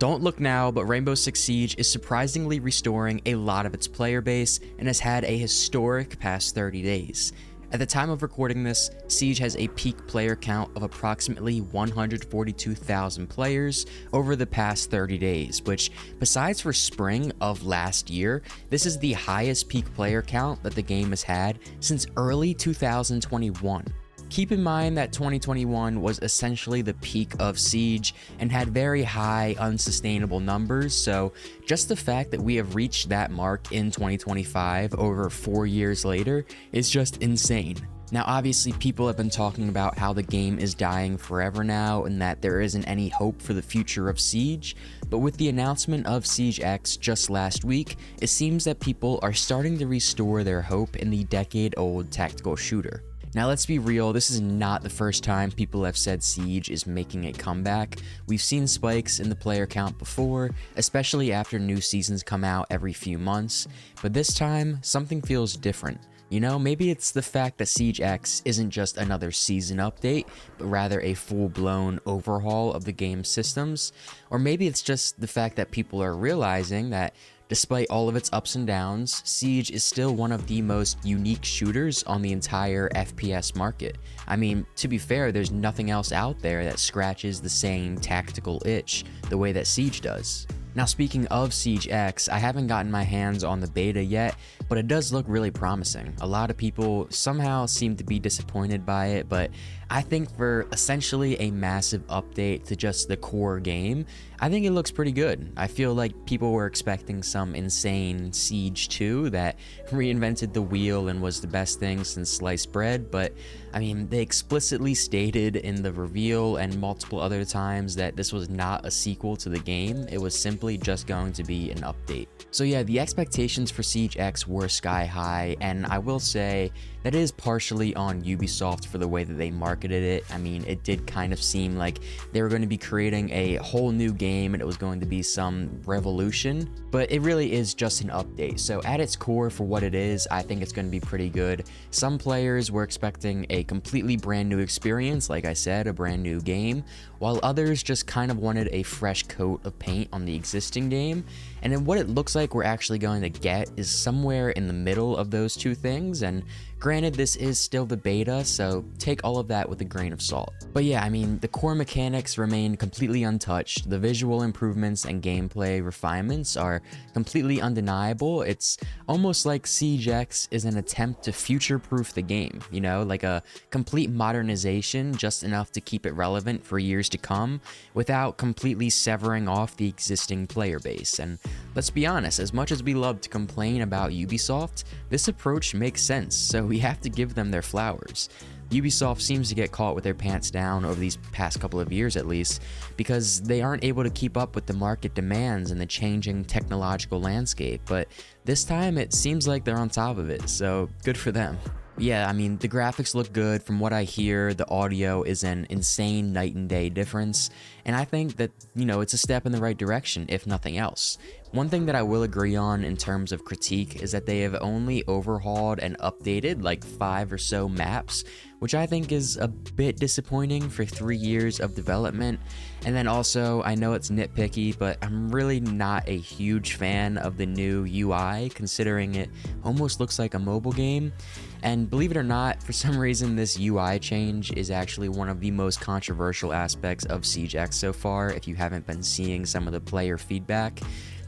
Don't look now, but Rainbow Six Siege is surprisingly restoring a lot of its player base and has had a historic past 30 days. At the time of recording this, Siege has a peak player count of approximately 142,000 players over the past 30 days, which, besides for spring of last year, this is the highest peak player count that the game has had since early 2021. Keep in mind that 2021 was essentially the peak of Siege and had very high, unsustainable numbers, so just the fact that we have reached that mark in 2025 over 4 years later is just insane. Now, obviously, people have been talking about how the game is dying forever now and that there isn't any hope for the future of Siege, but with the announcement of Siege X just last week, it seems that people are starting to restore their hope in the decade-old tactical shooter. Now, let's be real, this is not the first time people have said Siege is making a comeback. We've seen spikes in the player count before, especially after new seasons come out every few months, but this time, something feels different. You know, maybe it's the fact that Siege X isn't just another season update, but rather a full-blown overhaul of the game's systems, or maybe it's just the fact that people are realizing that despite all of its ups and downs, Siege is still one of the most unique shooters on the entire FPS market. I mean, to be fair, there's nothing else out there that scratches the same tactical itch the way that Siege does. Now, speaking of Siege X, I haven't gotten my hands on the beta yet, but it does look really promising. A lot of people somehow seem to be disappointed by it, but I think for essentially a massive update to just the core game, I think it looks pretty good. I feel like people were expecting some insane Siege 2 that reinvented the wheel and was the best thing since sliced bread, but I mean, they explicitly stated in the reveal and multiple other times that this was not a sequel to the game, it was simply just going to be an update. So yeah, the expectations for Siege X were sky high, and I will say that is partially on Ubisoft for the way that they marketed it. I mean, it did kind of seem like they were going to be creating a whole new game and it was going to be some revolution, but it really is just an update. So at its core, for what it is, I think it's going to be pretty good. Some players were expecting a completely brand new experience, like I said, a brand new game, while others just kind of wanted a fresh coat of paint on the existing game. And then what it looks like we're actually going to get is somewhere in the middle of those two things, and granted, this is still the beta, so take all of that with a grain of salt. But yeah, I mean, the core mechanics remain completely untouched. The visual improvements and gameplay refinements are completely undeniable. It's almost like Siege X is an attempt to future-proof the game, you know, like a complete modernization, just enough to keep it relevant for years to come, without completely severing off the existing player base. And let's be honest, as much as we love to complain about Ubisoft, this approach makes sense, so we have to give them their flowers. Ubisoft seems to get caught with their pants down over these past couple of years at least, because they aren't able to keep up with the market demands and the changing technological landscape, but this time it seems like they're on top of it, so good for them. Yeah, I mean, the graphics look good. From what I hear, the audio is an insane night and day difference, and I think that, you know, it's a step in the right direction, if nothing else. One thing that I will agree on in terms of critique is that they have only overhauled and updated like 5 or so maps, which I think is a bit disappointing for 3 years of development. And then also, I know it's nitpicky, but I'm really not a huge fan of the new UI, considering it almost looks like a mobile game. And believe it or not, for some reason this UI change is actually one of the most controversial aspects of Siege X so far, if you haven't been seeing some of the player feedback.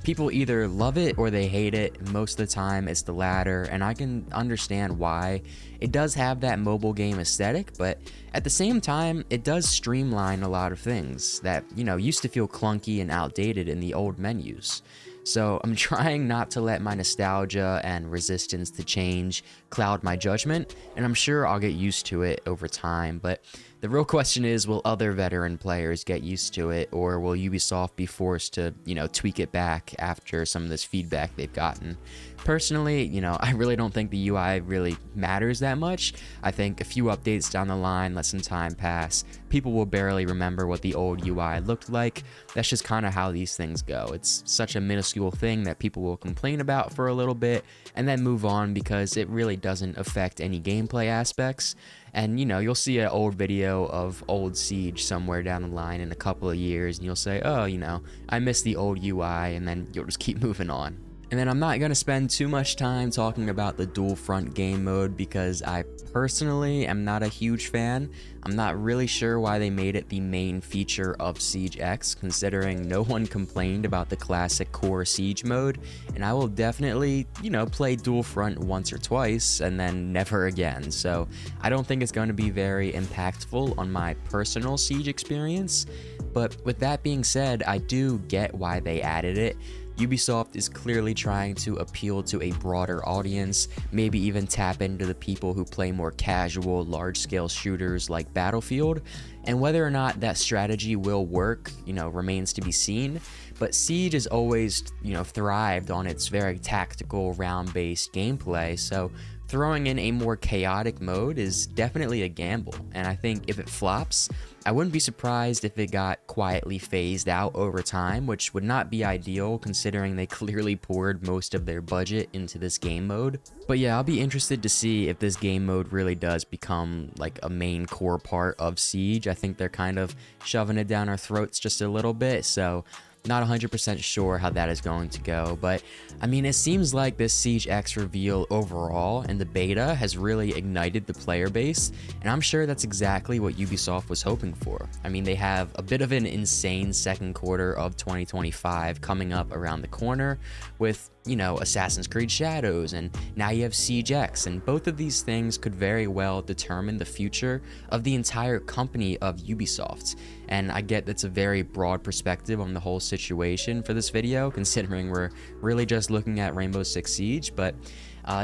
People either love it or they hate it. Most of the time it's the latter, and I can understand why. It does have that mobile game aesthetic, but at the same time, it does streamline a lot of things that, you know, used to feel clunky and outdated in the old menus. So I'm trying not to let my nostalgia and resistance to change cloud my judgment, and I'm sure I'll get used to it over time, but the real question is, will other veteran players get used to it, or will Ubisoft be forced to, you know, tweak it back after some of this feedback they've gotten? Personally, you know, I really don't think the UI really matters that much. I think a few updates down the line, let some time pass, people will barely remember what the old UI looked like. That's just kind of how these things go. It's such a minuscule thing that people will complain about for a little bit and then move on because it really doesn't affect any gameplay aspects. And you know, you'll see an old video of old Siege somewhere down the line in a couple of years, and you'll say, oh, you know, I miss the old UI, and then you'll just keep moving on. And then I'm not going to spend too much time talking about the dual front game mode because I personally am not a huge fan. I'm not really sure why they made it the main feature of Siege X, considering no one complained about the classic core Siege mode, and I will definitely, you know, play dual front once or twice and then never again. So I don't think it's going to be very impactful on my personal Siege experience. But with that being said, I do get why they added it. Ubisoft is clearly trying to appeal to a broader audience, maybe even tap into the people who play more casual, large-scale shooters like Battlefield, and whether or not that strategy will work, you know, remains to be seen. But Siege has always, you know, thrived on its very tactical, round-based gameplay, so throwing in a more chaotic mode is definitely a gamble, and I think if it flops, I wouldn't be surprised if it got quietly phased out over time, which would not be ideal considering they clearly poured most of their budget into this game mode. But yeah, I'll be interested to see if this game mode really does become like a main core part of Siege. I think they're kind of shoving it down our throats just a little bit, so not 100% sure how that is going to go, but I mean, it seems like this Siege X reveal overall and the beta has really ignited the player base, and I'm sure that's exactly what Ubisoft was hoping for. I mean, they have a bit of an insane second quarter of 2025 coming up around the corner with, you know, Assassin's Creed Shadows, and now you have Siege X, and both of these things could very well determine the future of the entire company of Ubisoft. And I get that's a very broad perspective on the whole situation for this video, considering we're really just looking at Rainbow Six Siege, but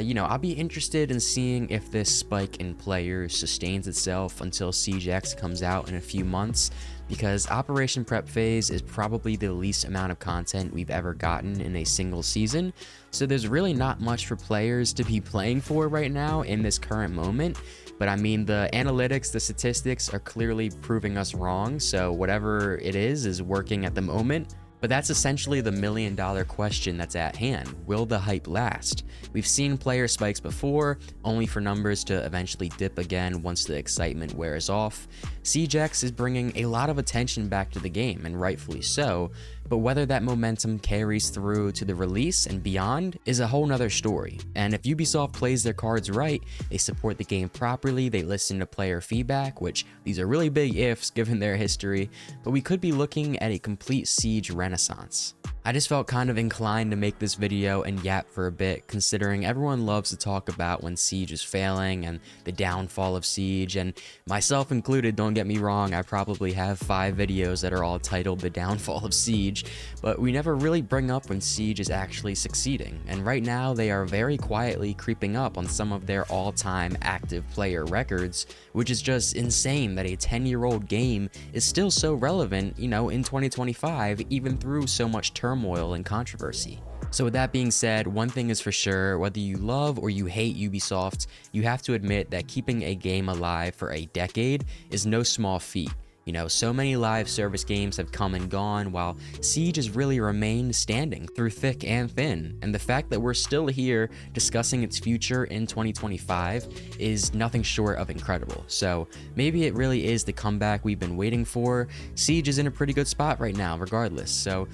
you know, I'll be interested in seeing if this spike in players sustains itself until Siege X comes out in a few months, because Operation Prep Phase is probably the least amount of content we've ever gotten in a single season, so there's really not much for players to be playing for right now in this current moment. But I mean, the analytics, the statistics are clearly proving us wrong, so whatever it is working at the moment. But that's essentially the million-dollar question that's at hand. Will the hype last? We've seen player spikes before, only for numbers to eventually dip again once the excitement wears off. Siege X is bringing a lot of attention back to the game, and rightfully so, but whether that momentum carries through to the release and beyond is a whole nother story. And if Ubisoft plays their cards right, they support the game properly, they listen to player feedback, which these are really big ifs given their history, but we could be looking at a complete Siege renaissance. I just felt kind of inclined to make this video and yap for a bit, considering everyone loves to talk about when Siege is failing and the downfall of Siege, and myself included, don't get me wrong, I probably have 5 videos that are all titled The Downfall of Siege, but we never really bring up when Siege is actually succeeding, and right now they are very quietly creeping up on some of their all-time active player records, which is just insane that a 10-year-old game is still so relevant, you know, in 2025, even through so much turmoil and controversy. So with that being said, one thing is for sure, whether you love or you hate Ubisoft, you have to admit that keeping a game alive for a decade is no small feat. You know, so many live service games have come and gone, while Siege has really remained standing through thick and thin, and the fact that we're still here discussing its future in 2025 is nothing short of incredible. So maybe it really is the comeback we've been waiting for. Siege is in a pretty good spot right now regardless, so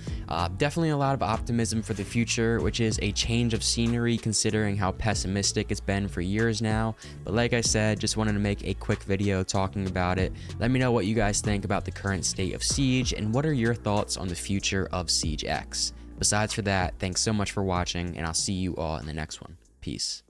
definitely a lot of optimism for the future, which is a change of scenery considering how pessimistic it's been for years now. But like I said, just wanted to make a quick video talking about it. Let me know what you guys think about the current state of Siege, and what are your thoughts on the future of Siege X. Besides for that, thanks so much for watching, and I'll see you all in the next one. Peace.